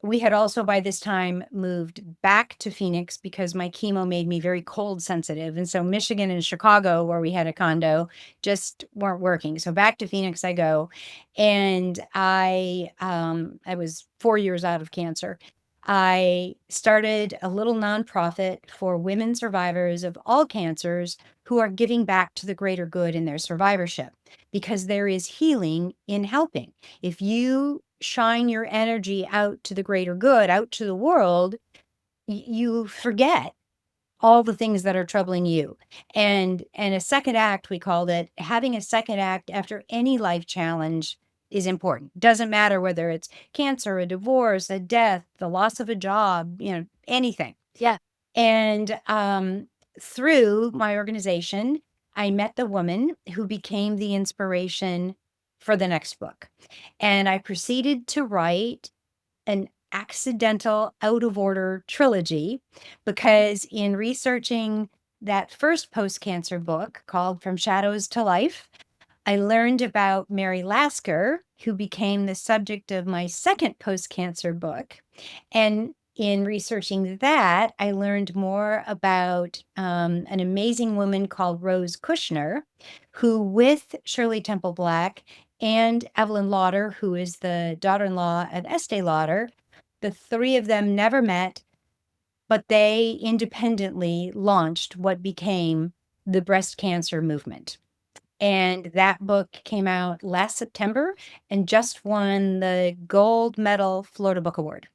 we had also by this time moved back to Phoenix because my chemo made me very cold sensitive. And so Michigan and Chicago, where we had a condo, just weren't working. So back to Phoenix I go. And I was 4 years out of cancer. I started a little nonprofit for women survivors of all cancers who are giving back to the greater good in their survivorship because there is healing in helping. If you shine your energy out to the greater good, out to the world, you forget all the things that are troubling you. And a second act, we called it, having a second act after any life challenge is important. Doesn't matter whether it's cancer, a divorce, a death, the loss of a job, anything. Yeah. And through my organization, I met the woman who became the inspiration for the next book. And I proceeded to write an accidental, out of order trilogy because in researching that first post cancer book called From Shadows to Life, I learned about Mary Lasker, who became the subject of my second post cancer book. And in researching that, I learned more about an amazing woman called Rose Kushner, who, with Shirley Temple Black and Evelyn Lauder, who is the daughter in law of Estee Lauder, the three of them never met, but they independently launched what became the breast cancer movement. And that book came out last September and just won the gold medal Florida Book Award.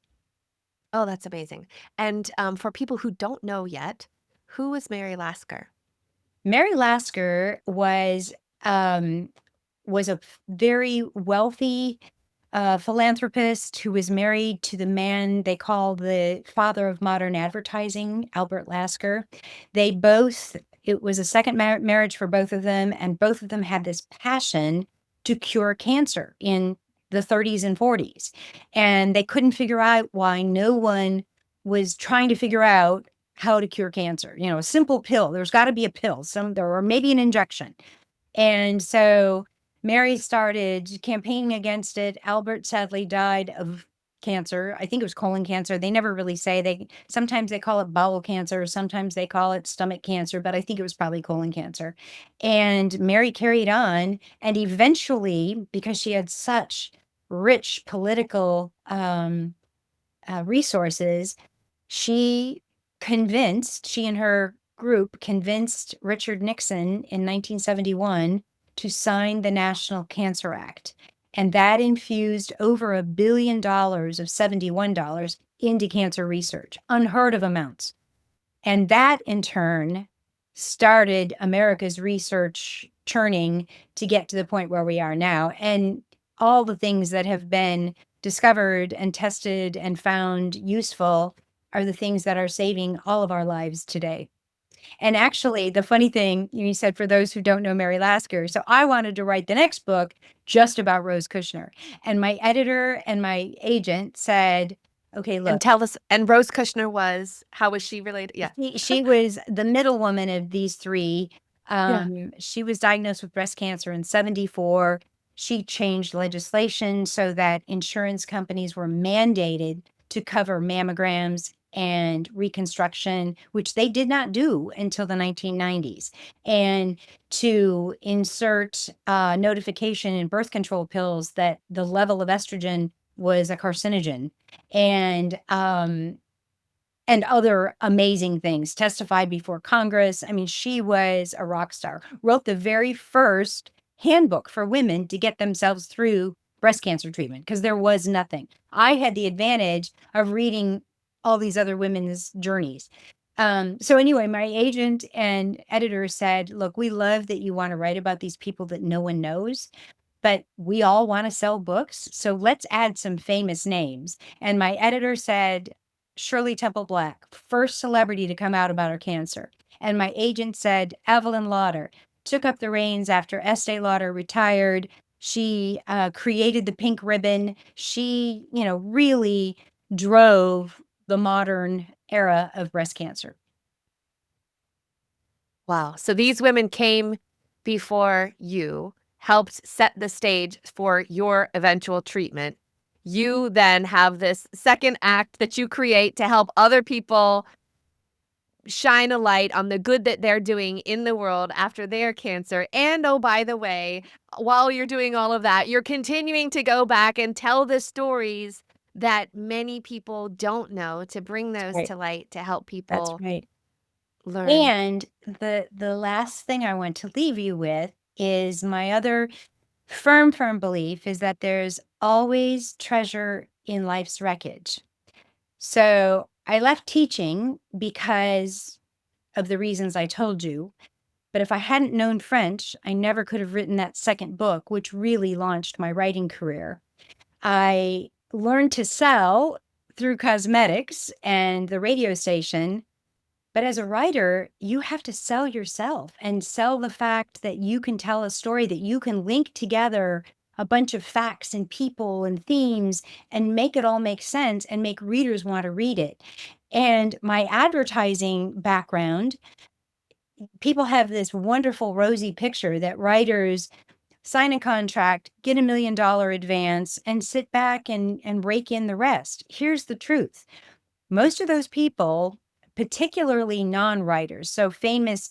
Oh, that's amazing. And, for people who don't know yet, who is Mary Lasker? Mary Lasker was a very wealthy philanthropist who was married to the man they call the father of modern advertising, Albert Lasker. It was a second marriage for both of them, and both of them had this passion to cure cancer in the 30s and 40s. And they couldn't figure out why no one was trying to figure out how to cure cancer. A simple pill. There's got to be a pill, or maybe an injection. And so Mary started campaigning against it. Albert sadly died of cancer. I think it was colon cancer. They never really say. Sometimes they call it bowel cancer, sometimes they call it stomach cancer, but I think it was probably colon cancer. And Mary carried on, and eventually, because she had such rich political resources, she and her group convinced Richard Nixon in 1971 to sign the National Cancer Act. And that infused over $1 billion of $71 into cancer research, unheard of amounts. And that in turn started America's research churning to get to the point where we are now. And all the things that have been discovered and tested and found useful are the things that are saving all of our lives today. And actually, the funny thing you said, for those who don't know Mary Lasker, so I wanted to write the next book just about Rose Kushner. And my editor and my agent said, okay, And look, tell us, and Rose Kushner was, how was she related? Yeah. she was the middle woman of these three. Yeah. She was diagnosed with breast cancer in 74. She changed legislation so that insurance companies were mandated to cover mammograms and reconstruction, which they did not do until the 1990s, and to insert notification in birth control pills that the level of estrogen was a carcinogen. And other amazing things, testified before Congress. I mean, she was a rock star, wrote the very first handbook for women to get themselves through breast cancer treatment because there was nothing. I had the advantage of reading all these other women's journeys. So anyway, my agent and editor said, look, we love that you want to write about these people that no one knows, but we all want to sell books. So let's add some famous names. And my editor said, Shirley Temple Black, first celebrity to come out about her cancer. And my agent said, Evelyn Lauder took up the reins after Estee Lauder retired. She created the pink ribbon. She, really drove the modern era of breast cancer. Wow. So these women came before you, helped set the stage for your eventual treatment. You then have this second act that you create to help other people shine a light on the good that they're doing in the world after their cancer. And oh, by the way, while you're doing all of that, you're continuing to go back and tell the stories that many people don't know, to bring those Right. to light, to help That's people right. learn. And the last thing I want to leave you with is my other firm belief is that there's always treasure in life's wreckage. So I left teaching because of the reasons I told you. But if I hadn't known French, I never could have written that second book, which really launched my writing career. I learned to sell through cosmetics and the radio station. But as a writer, you have to sell yourself and sell the fact that you can tell a story, that you can link together a bunch of facts and people and themes and make it all make sense and make readers want to read it. And my advertising background, people have this wonderful rosy picture that writers sign a contract, get $1 million advance, and sit back and rake in the rest. Here's the truth. Most of those people, particularly non-writers, so famous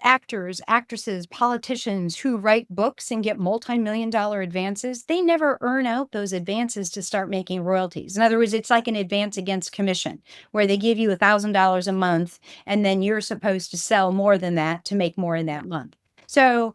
actors, actresses, politicians who write books and get multi-million-dollar advances, they never earn out those advances to start making royalties. In other words, it's like an advance against commission, where they give you $1,000 a month, and then you're supposed to sell more than that to make more in that month. So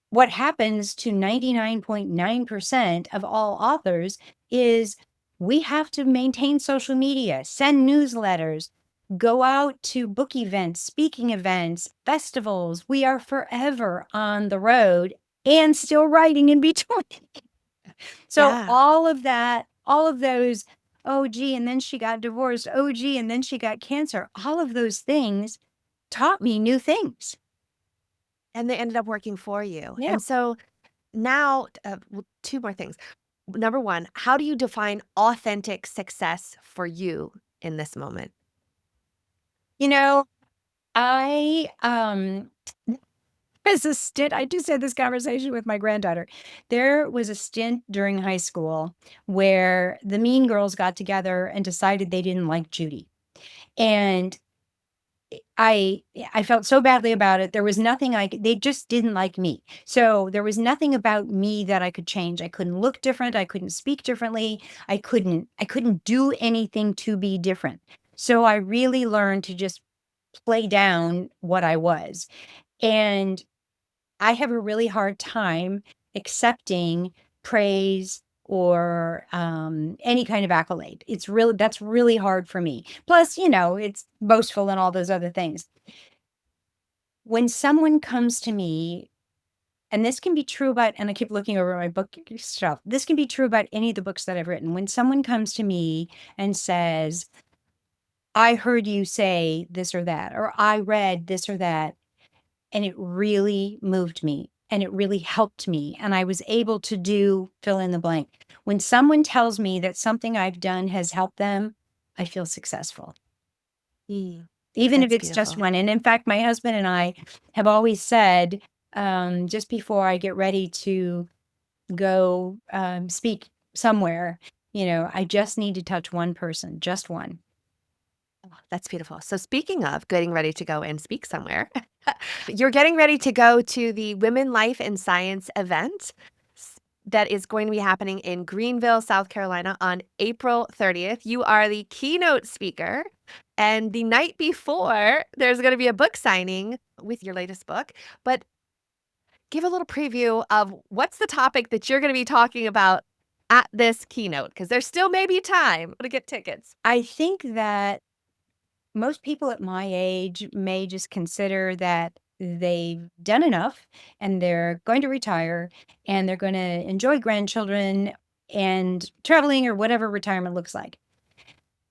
what happens to 99.9% of all authors is we have to maintain social media, send newsletters, go out to book events, speaking events, festivals. We are forever on the road and still writing in between. So Yeah. all of that, all of those, oh, gee, and then she got divorced. Oh, gee, and then she got cancer. All of those things taught me new things. And they ended up working for you. Yeah. And so now, two more things. Number one, how do you define authentic success for you in this moment? You know, I was a stint. I just had this conversation with my granddaughter. There was a stint during high school where the mean girls got together and decided they didn't like Judy. And I I felt so badly about it. There was nothing they just didn't like me. So there was nothing about me that I could change. I couldn't look different. I couldn't speak differently. I couldn't do anything to be different. So I really learned to just play down what I was. And I have a really hard time accepting praise or any kind of accolade. That's really hard for me. Plus, it's boastful and all those other things. When someone comes to me, and this can be true about, and I keep looking over my book stuff, this can be true about any of the books that I've written. When someone comes to me and says, I heard you say this or that, or I read this or that, and it really moved me and it really helped me. And I was able to do fill in the blank. When someone tells me that something I've done has helped them, I feel successful, Mm, even if that's it's just beautiful. one. And in fact, my husband and I have always said, just before I get ready to go speak somewhere, I just need to touch one person, just one. Oh, that's beautiful. So speaking of getting ready to go and speak somewhere, you're getting ready to go to the Women Life and Science event that is going to be happening in Greenville, South Carolina on April 30th. You are the keynote speaker. And the night before, there's going to be a book signing with your latest book. But give a little preview of what's the topic that you're going to be talking about at this keynote, because there still may be time to get tickets. I think that most people at my age may just consider that they've done enough and they're going to retire and they're going to enjoy grandchildren and traveling or whatever retirement looks like.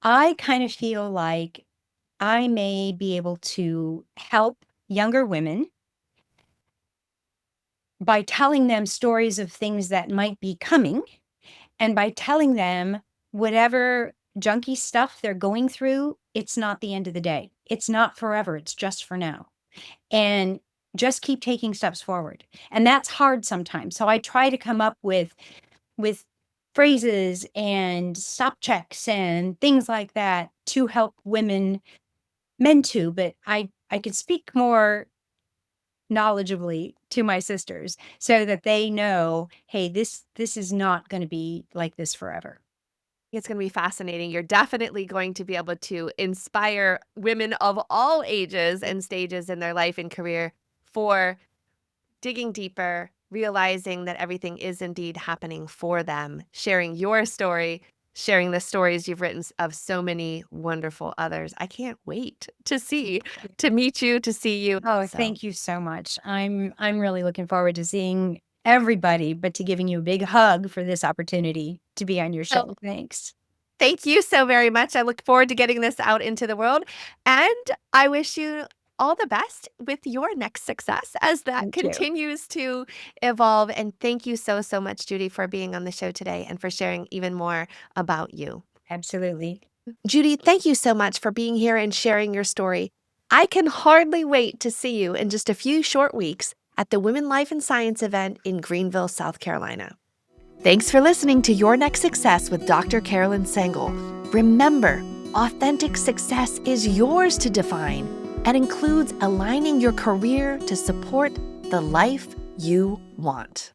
I kind of feel like I may be able to help younger women by telling them stories of things that might be coming and by telling them whatever junky stuff they're going through, it's not the end of the day. It's not forever. It's just for now. And just keep taking steps forward. And that's hard sometimes. So I try to come up with phrases and stop checks and things like that to help women, men too, but I could speak more knowledgeably to my sisters so that they know, hey, this is not going to be like this forever. It's going to be fascinating. You're definitely going to be able to inspire women of all ages and stages in their life and career for digging deeper, realizing that everything is indeed happening for them, sharing your story, sharing the stories you've written of so many wonderful others. I can't wait to meet you, to see you. Oh, So thank you so much. I'm really looking forward to seeing everybody, but to giving you a big hug for this opportunity to be on your oh, show. Thanks. thank you so very much. I look forward to getting this out into the world. And I wish you all the best with your next success as that Thank you. continues to evolve. And thank you so, so much, Judy, for being on the show today and for sharing even more about you. Absolutely. Judy, thank you so much for being here and sharing your story. I can hardly wait to see you in just a few short weeks at the Women Life and Science event in Greenville, South Carolina. Thanks for listening to Your Next Success with Dr. Carolyn Sengel. Remember, authentic success is yours to define and includes aligning your career to support the life you want.